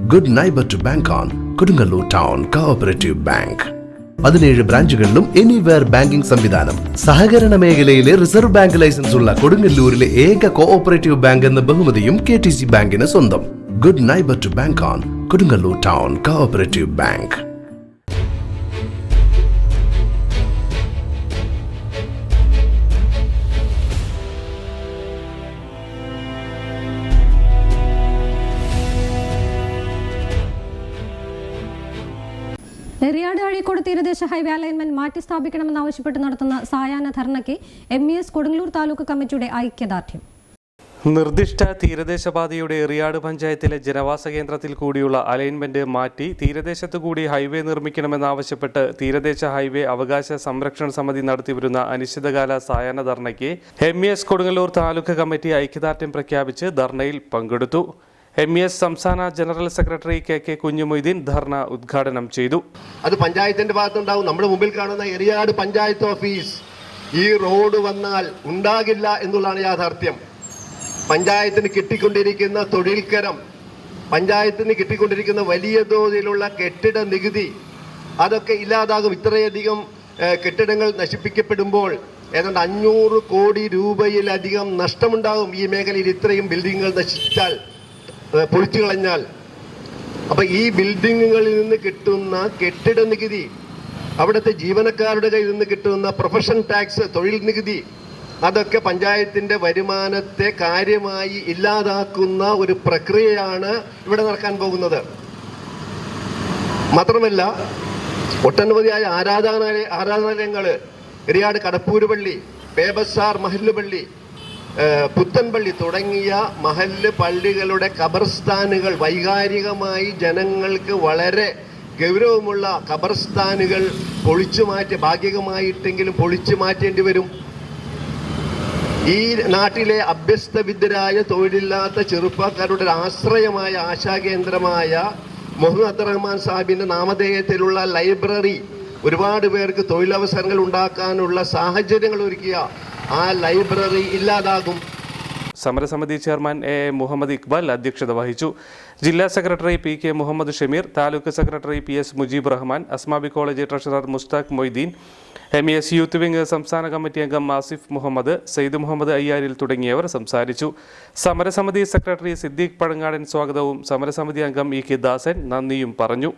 Good neighbour to bank on Kodungallur town cooperative bank. 17 ബ്രാഞ്ചുകളിലും anywhere banking സംവിധാനം. സഹകരണ മേഖലയിലെ റിസർവ് ബാങ്ക് ലൈസൻസ് ഉള്ള കൊടുങ്ങല്ലൂരിലെ ഏക കോഓപ്പറേറ്റീവ് ബാങ്ക് എന്ന ബഹുമതിയും KTC ബാങ്കിന് സ്വന്തം. Good neighbour to bank on Kodungallur town cooperative bank. Eriyad Azhikode തീരദേശ ഹൈവേ അലൈൻമെന്റ് മാറ്റി സ്ഥാപിക്കണമെന്നാവശ്യപ്പെട്ട് നടത്തുന്ന സായാഹ്ന ധർണയ്ക്ക് MES കൊടുങ്ങല്ലൂർ താലൂക്ക് കമ്മിറ്റിയുടെ ഐക്യദാർഢ്യം. നിർദ്ദിഷ്ട തീരദേശപാതയുടെ എറിയാട് പഞ്ചായത്തിലെ ജനവാസ കേന്ദ്രത്തിൽ കൂടിയുള്ള അലൈൻമെന്റ് മാറ്റി തീരദേശത്തു കൂടി ഹൈവേ നിർമ്മിക്കണമെന്നാവശ്യപ്പെട്ട് തീരദേശ ഹൈവേ അവകാശ സംരക്ഷണ സമിതി നടത്തിവരുന്ന അനിശ്ചിതകാല സായാഹ്ന ധർണയ്ക്ക് MES കൊടുങ്ങല്ലൂർ താലൂക്ക് കമ്മിറ്റി ഐക്യദാർഢ്യം പ്രഖ്യാപിച്ച് ധർണയിൽ പങ്കെടുത്തു. MES സംസ്ഥാന ജനറൽ സെക്രട്ടറി KK കുഞ്ഞുമൊയ്തീൻ ധർണ ഉദ്ഘാടനം ചെയ്തു. അത് പഞ്ചായത്തിന്റെ ഭാഗത്തുണ്ടാവും. നമ്മുടെ മുമ്പിൽ കാണുന്ന എറിയാട് പഞ്ചായത്ത് ഓഫീസ് ഈ റോഡ് വന്നാൽ ഉണ്ടാകില്ല എന്നുള്ളതാണ് യാഥാർത്ഥ്യം. പഞ്ചായത്തിന് കിട്ടിക്കൊണ്ടിരിക്കുന്ന തൊഴിൽക്കരം, പഞ്ചായത്തിന് കിട്ടിക്കൊണ്ടിരിക്കുന്ന വലിയ തോതിലുള്ള കെട്ടിട നികുതി, അതൊക്കെ ഇല്ലാതാകും. ഇത്രയധികം കെട്ടിടങ്ങൾ നശിപ്പിക്കപ്പെടുമ്പോൾ ഏതാണ്ട് 500 കോടി രൂപയിലധികം നഷ്ടമുണ്ടാകും ഈ മേഖലയിൽ. ഇത്രയും ബിൽഡിങ്ങുകൾ നശിച്ചാൽ, പൊളിച്ചു കളഞ്ഞാൽ. അപ്പൊ ഈ ബിൽഡിങ്ങുകളിൽ നിന്ന് കിട്ടുന്ന കെട്ടിട നികുതി, അവിടുത്തെ ജീവനക്കാരുടെ കയ്യിൽ നിന്ന് കിട്ടുന്ന പ്രൊഫഷൻ ടാക്സ്, തൊഴിൽ നികുതി, അതൊക്കെ പഞ്ചായത്തിന്റെ വരുമാനത്തെ കാര്യമായി ഇല്ലാതാക്കുന്ന ഒരു പ്രക്രിയയാണ് ഇവിടെ നടക്കാൻ പോകുന്നത്. മാത്രമല്ല ഒട്ടനവധിയായ ആരാധനാലയങ്ങൾ, എറിയാട് കടപ്പൂര് പള്ളി, പേബസാർ മഹല്ല് പള്ളി, പുത്തൻപള്ളി തുടങ്ങിയ മഹല്ല് പള്ളികളുടെ ഖബർസ്ഥാനുകൾ, വൈകാരികമായി ജനങ്ങൾക്ക് വളരെ ഗൗരവമുള്ള ഖബർസ്ഥാനുകൾ പൊളിച്ചു മാറ്റി, ഭാഗികമായിട്ടെങ്കിലും പൊളിച്ചു മാറ്റേണ്ടി വരും. ഈ നാട്ടിലെ അഭ്യസ്തവിദ്യരായ തൊഴിലില്ലാത്ത ചെറുപ്പക്കാരുടെ ആശ്രയമായ ആശാകേന്ദ്രമായ മുഹമ്മദ് അബ്ദുറഹ്മാൻ സാഹിബിന്റെ നാമധേയത്തിലുള്ള ലൈബ്രറി ഒരുപാട് പേർക്ക് തൊഴിലവസരങ്ങൾ ഉണ്ടാക്കാനുള്ള സാഹചര്യങ്ങൾ ഒരുക്കിയ ആ ലൈബ്രറി ഇല്ലാതാകും. സമരസമിതി ചെയർമാൻ A മുഹമ്മദ് ഇക്ബാൽ അധ്യക്ഷത വഹിച്ചു. ജില്ലാ secretary PK Muhammad Shameer, taluk secretary PS Mujeeb Rahman, Asmabi college treasurer Mushtaq Moideen, MES youth wing സംസ്ഥാന കമ്മിറ്റി അംഗം ആസിഫ് മുഹമ്മദ്, സെയ്ദ് മുഹമ്മദ് അയ്യാരിൽ തുടങ്ങിയവർ സംസാരിച്ചു. സമരസമിതി സെക്രട്ടറി സിദ്ദീഖ് പഴങ്ങാടൻ സ്വാഗതവും സമരസമിതി അംഗം EK ദാസൻ നന്ദിയും പറഞ്ഞു.